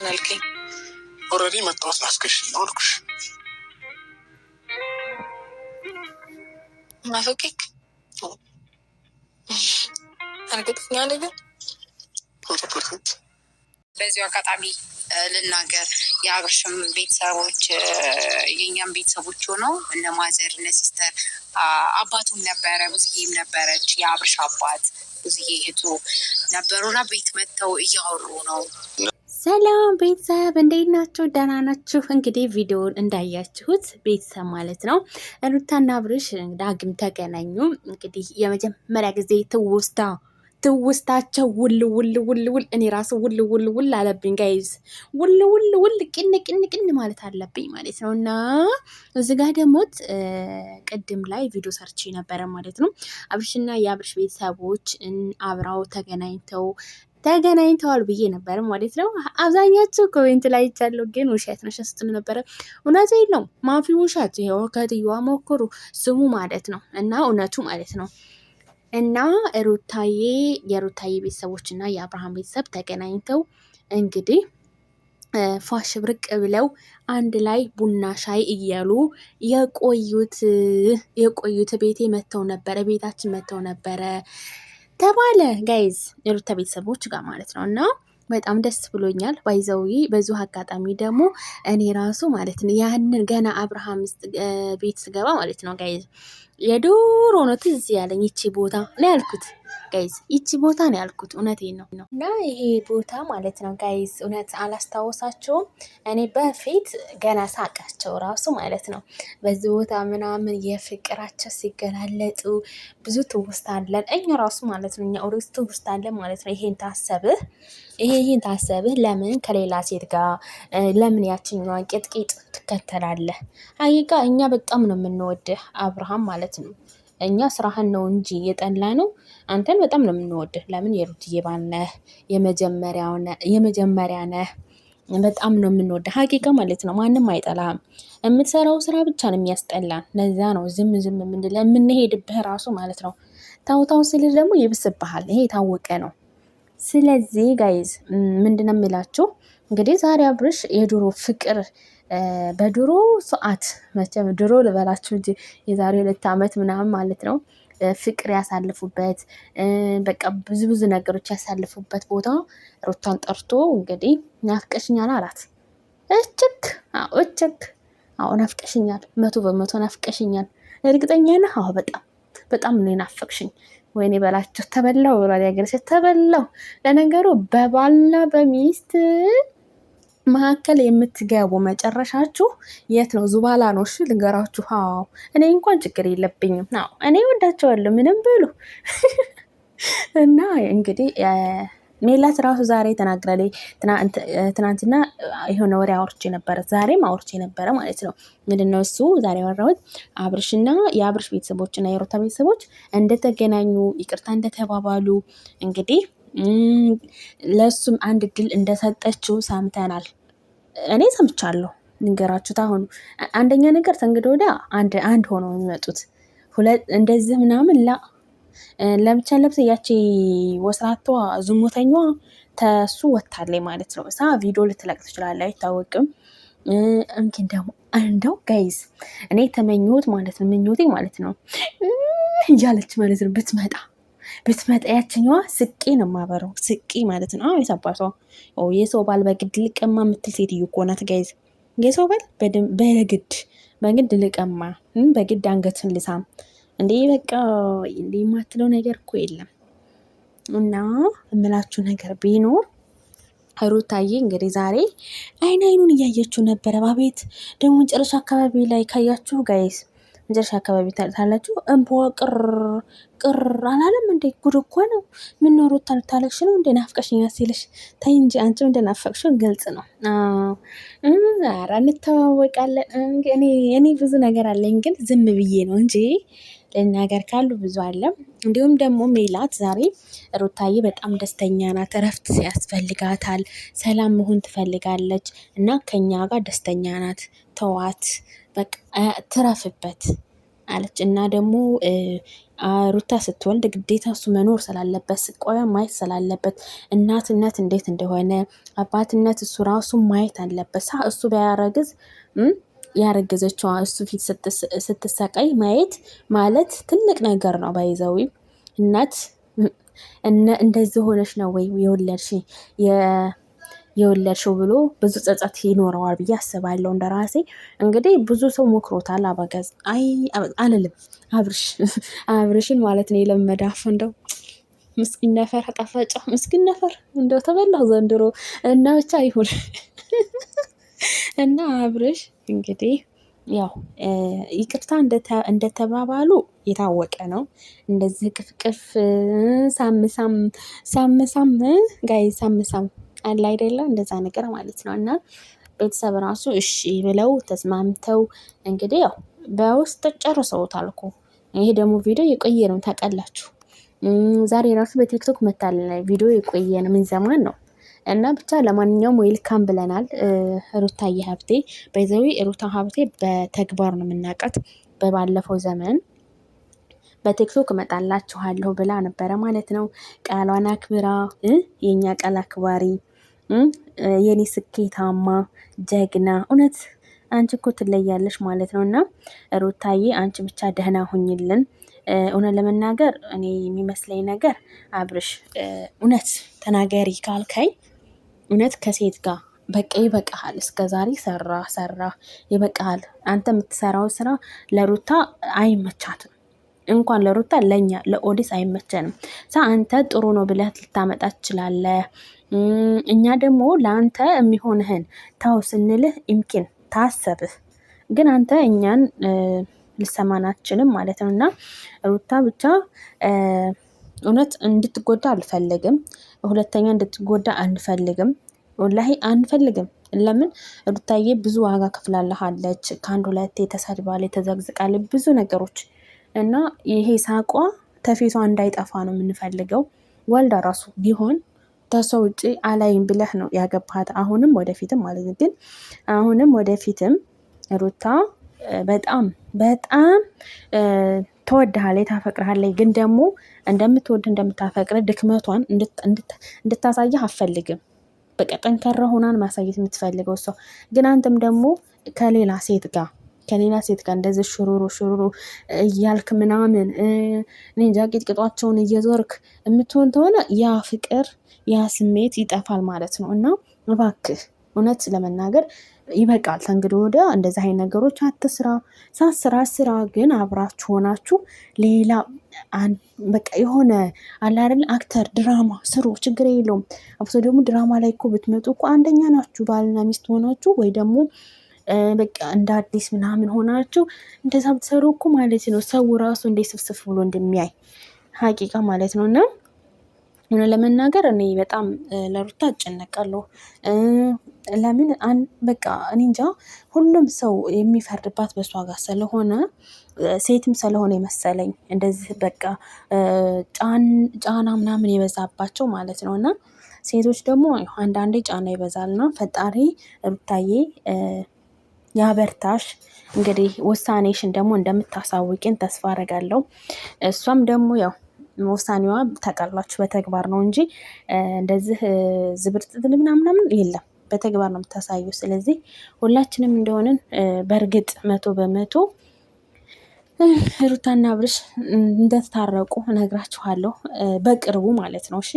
አልከኝ። ኦልሬዲ መጣሁት ላስገሽ ነው አልኩሽ። ማፈቂክ እርግጠኛ ነኝ። በዚሁ አጋጣሚ ልናገር የአብርሽም ቤተሰቦች የኛም ቤተሰቦች ሆነው እነ ማዘር እነ ሲስተር አባቱም ነበረ ብዙዬም ነበረች የአብርሽ አባት ብዙዬ እህቱ ነበሩና ቤት መጥተው እያወሩ ነው። ሰላም ቤተሰብ እንዴት ናችሁ? ደህና ናችሁ? እንግዲህ ቪዲዮውን እንዳያችሁት ቤተሰብ ማለት ነው ሩታና አብርሽ ዳግም ተገናኙ። እንግዲህ የመጀመሪያ ጊዜ ትውስታቸው ውል እኔ ራሱ ውል አለብኝ ጋይዝ። ውል ቅን ማለት አለብኝ ማለት ነው። እና እዚህ ጋር ደግሞ ቅድም ላይ ቪዲዮ ሰርች ነበረ ማለት ነው። አብርሽና የአብርሽ ቤተሰቦች አብረው ተገናኝተዋል ብዬ ነበር ማለት ነው። አብዛኛችሁ ኮሜንት ላይ ይቻለው ግን ውሸት ነው ስትሉ ነበረ። እውነት ነው ማፊ ውሸት። ይኸው ከትየዋ ሞክሩ ስሙ ማለት ነው እና እውነቱ ማለት ነው። እና የሩታዬ ቤተሰቦች እና የአብርሃም ቤተሰብ ተገናኝተው እንግዲህ ፋሽ ብርቅ ብለው አንድ ላይ ቡና ሻይ እያሉ የቆዩት ቤታችን መተው ነበረ ተባለ ጋይዝ የሩታ ቤተሰቦች ጋር ማለት ነው። እና በጣም ደስ ብሎኛል። ባይዘዊ በዚሁ አጋጣሚ ደግሞ እኔ ራሱ ማለት ነው ያንን ገና አብርሃም ቤት ስገባ ማለት ነው ጋይዝ የዶሮ ነው ትዝ ያለኝ ይቺ ቦታ ነው ያልኩት ጋይዝ፣ ይቺ ቦታ ነው ያልኩት። እውነቴን ነው። እና ይሄ ቦታ ማለት ነው ጋይዝ እውነት አላስታወሳቸውም። እኔ በፊት ገና ሳቃቸው ራሱ ማለት ነው በዚህ ቦታ ምናምን የፍቅራቸው ሲገላለጡ ብዙ ትውስታ አለን እኛ ራሱ ማለት ነው። እኛ ኦሬስ ትውስታ አለን ማለት ነው። ይሄን ታሰብህ ለምን ከሌላ ሴት ጋር ለምን ያችኛዋን ቄጥቄጥ ትከተላለህ? ሀቂቃ እኛ በጣም ነው የምንወድህ አብርሃም ማለት ነው። እኛ ስራህን ነው እንጂ የጠላ ነው አንተን በጣም ነው የምንወድህ። ለምን የሩትዬ ባል ነህ፣ የመጀመሪያ ነህ። በጣም ነው የምንወድህ ሀቂቃ ማለት ነው። ማንም አይጠላህም። የምትሰራው ስራ ብቻ ነው የሚያስጠላን። ለዛ ነው ዝም የምንሄድብህ ራሱ ማለት ነው። ታውታው ስልህ ደግሞ ይብስብሃል። ይሄ የታወቀ ነው። ስለዚህ ጋይዝ ምንድነው የምላችሁ እንግዲህ ዛሬ አብርሽ የድሮ ፍቅር በድሮ ሰዓት መቼም ድሮ ልበላችሁ እንጂ የዛሬ 2 ዓመት ምናምን ማለት ነው ፍቅር ያሳልፉበት በቃ ብዙ ነገሮች ያሳልፉበት ቦታ ሩታን ጠርቶ እንግዲህ ናፍቀሽኛል አላት። አዎ ናፍቀሽኛል፣ 100% ናፍቀሽኛል። እርግጠኛ ነህ? አዎ በጣም ነው ናፈቅሽኝ። ወይኔ በላቸው ተበላው ብሏል ያገረሰ ተበላው። ለነገሩ በባልና በሚስት መካከል የምትገቡ መጨረሻችሁ የት ነው? ዙባላ ነው። እሺ ልንገራችሁ። አዎ እኔ እንኳን ችግር የለብኝም። አዎ እኔ ወዳቸዋለሁ ምንም ብሉ። እና እንግዲህ ሜላት ራሱ ዛሬ ተናግራለች። ትናንትና የሆነ ወሬ አውርቼ ነበረ፣ ዛሬም አውርቼ ነበረ ማለት ነው። ምንድነው እሱ ዛሬ ያወራሁት አብርሽና የአብርሽ ቤተሰቦችና የሩታ ቤተሰቦች እንደተገናኙ ይቅርታ እንደተባባሉ እንግዲህ ለሱም አንድ እድል እንደሰጠችው ሰምተናል። እኔ ሰምቻለሁ። ንገራችሁት። አሁን አንደኛ ነገር ተንግዶ ወዲያ አንድ ሆነው የሚመጡት እንደዚህ ምናምን ለብቻ ያቺ ወስራቷ ዝሙተኛዋ ተሱ ወታለች ማለት ነው። ቪዲዮ ልትለቅ ትችላለች አይታወቅም። እንግዲህ ደግሞ እንደው ጋይዝ እኔ ተመኘሁት ማለት ነው ምኞቴ ማለት ነው እያለች ማለት ነው ብትመጣ ያችኛዋ ስቄ ነው የማበረው ስቄ ማለት ነው። የሰባቷ የሰው ባል በግድ ልቀማ የምትል ሴትዮ እኮ ናት ጋይዝ። የሰው ባል በግድ ልቀማ በግድ አንገትን ልሳም እንዴ በቃ እንዴ የማትለው ነገር እኮ የለም። እና እምላችሁ ነገር ቢኖር ሩታዬ እንግዲህ ዛሬ አይኑን እያየችው ነበረ። ባቤት ደግሞ መጨረሻ አካባቢ ላይ ካያችሁ ጋይስ መጨረሻ አካባቢ ታላችሁ እንባዋ ቅር አላለም እንዴ? ጉድ እኮ ነው። ምን ነው ሩታ ልታለቅሽ ነው እንዴ? ናፍቀሽኝ ሲልሽ ታይ እንጂ አንቺም እንደናፈቅሽው ግልጽ ነው። ኧረ እንተዋወቃለን። እኔ ብዙ ነገር አለኝ ግን ዝም ብዬ ነው እንጂ ለናገር ካሉ ብዙ አለ። እንዲሁም ደግሞ ሜላት ዛሬ ሩታዬ በጣም ደስተኛ ናት። እረፍት ያስፈልጋታል፣ ሰላም መሆን ትፈልጋለች እና ከኛ ጋር ደስተኛ ናት። ተዋት በቃ ትረፍበት አለች። እና ደግሞ ሩታ ስትወልድ ግዴታ እሱ መኖር ስላለበት ስቃዩን ማየት ስላለበት እናትነት እንዴት እንደሆነ አባትነት እሱ ራሱ ማየት አለበት። እሱ ቢያረግዝ ያረገዘችዋ እሱ ፊት ስትሰቃይ ማየት ማለት ትልቅ ነገር ነው። ባይዘዊ እናት እንደዚህ ሆነች ነው ወይ የወለድሽው ብሎ ብዙ ጸጸት ይኖረዋል ብዬ አስባለሁ። እንደራሴ እንግዲህ ብዙ ሰው ሞክሮታል። አባጋዝ አልልም አብርሽን ማለት ነው የለመዳፍ እንደው ምስኪን ነፈር ጣፋጫ ምስኪን ነፈር እንደው ተበላሁ ዘንድሮ እና ብቻ ይሁን እና አብርሽ እንግዲህ ያው ይቅርታ እንደተባባሉ የታወቀ ነው። እንደዚህ ቅፍቅፍ ሳምሳም ጋይ ሳምሳም አለ አይደለም እንደዛ ነገር ማለት ነው። እና ቤተሰብ ራሱ እሺ ብለው ተስማምተው እንግዲህ ያው በውስጥ ጨርሰውታል እኮ። ይሄ ደግሞ ቪዲዮ የቆየ ነው ታውቃላችሁ። ዛሬ ራሱ በቲክቶክ መታለና ቪዲዮ የቆየ ነው ምን ዘመን ነው። እና ብቻ ለማንኛውም ዌልካም ብለናል። ሩታዬ ሀብቴ በዘዊ ሩታ ሀብቴ በተግባር ነው የምናውቃት። በባለፈው ዘመን በቲክቶክ እመጣላችኋለሁ ብላ ነበረ ማለት ነው። ቃሏን አክብራ የኛ ቃል አክባሪ የኔ ስኬታማ ጀግና እውነት አንቺ እኮ ትለያለሽ ማለት ነው። እና ሩታዬ አንቺ ብቻ ደህና ሁኝልን። እውነት ለመናገር እኔ የሚመስለኝ ነገር አብርሽ እውነት ተናገሪ ካልከኝ እውነት ከሴት ጋር በቃ ይበቃሃል። እስከ ዛሬ ሰራ ይበቃሃል። አንተ የምትሰራው ስራ ለሩታ አይመቻትም። እንኳን ለሩታ ለኛ ለኦዲስ አይመቸንም። አንተ ጥሩ ነው ብለህ ልታመጣ ትችላለህ። እኛ ደግሞ ለአንተ የሚሆንህን ታው ስንልህ ኢምኪን ታሰብህ። ግን አንተ እኛን ልሰማናችንም ማለት ነው። እና ሩታ ብቻ እውነት እንድትጎዳ አልፈልግም። ሁለተኛ እንድትጎዳ አንፈልግም። ወላሂ አንፈልግም። ለምን ሩታዬ ብዙ ዋጋ ከፍላለሃለች። ከአንድ ሁለቴ ተሰድባለች፣ ተዘግዝቃለች ብዙ ነገሮች እና ይሄ ሳቋ ተፊቷ እንዳይጠፋ ነው የምንፈልገው። ወልዳ ራሱ ቢሆን ተሰው ውጪ አላይም ብለህ ነው ያገባሃት። አሁንም ወደፊትም ማለት ግን አሁንም ወደፊትም ሩታ በጣም ትወድሃለች፣ ታፈቅርሃለች። ግን ደግሞ እንደምትወድ እንደምታፈቅር ድክመቷን እንድታሳየህ አትፈልግም። በቃ ጠንካራ ሆናን ማሳየት የምትፈልገው ሰው ግን አንተም ደግሞ ከሌላ ሴት ጋር እንደዚህ ሽሩሩ እያልክ ምናምን እኔ እንጃ ቂጥቂጧቸውን እየዞርክ የምትሆን ተሆነ ያ ፍቅር ያ ስሜት ይጠፋል ማለት ነው። እና እባክህ እውነት ለመናገር ይበቃል። ከእንግዲህ ወዲያ እንደዚህ አይነት ነገሮች አትስራ። ስራ ግን አብራችሁ ሆናችሁ ሌላ በቃ የሆነ አለ አይደል አክተር ድራማ ስሩ፣ ችግር የለውም። አብሶ ደግሞ ድራማ ላይ እኮ ብትመጡ እኮ አንደኛ ናችሁ፣ ባልና ሚስት ሆናችሁ ወይ ደግሞ በቃ እንደ አዲስ ምናምን ሆናችሁ እንደዛ ብትሰሩ እኮ ማለት ነው ሰው ራሱ እንደ ስፍስፍ ብሎ እንደሚያይ ሀቂቃ ማለት ነው። እና ሆነ ለመናገር እኔ በጣም ለሩታ እጨነቃለሁ። ለምን በቃ እኔ እንጃ ሁሉም ሰው የሚፈርድባት በሷ ጋር ስለሆነ ሴትም ስለሆነ የመሰለኝ እንደዚህ በቃ ጫና ምናምን የበዛባቸው ማለት ነው። እና ሴቶች ደግሞ አንዳንዴ ጫና ይበዛልና ፈጣሪ ሩታዬ ያበርታሽ። እንግዲህ ውሳኔሽን ደግሞ እንደምታሳውቂን ተስፋ አደርጋለሁ። እሷም ደግሞ ያው ውሳኔዋ ታውቃላችሁ በተግባር ነው እንጂ እንደዚህ ዝብርጥጥል ምናምን የለም፣ በተግባር ነው የምታሳየው። ስለዚህ ሁላችንም እንደሆንን በእርግጥ 100% ሩታና አብርሽ እንደተታረቁ እነግራችኋለሁ በቅርቡ ማለት ነው። እሺ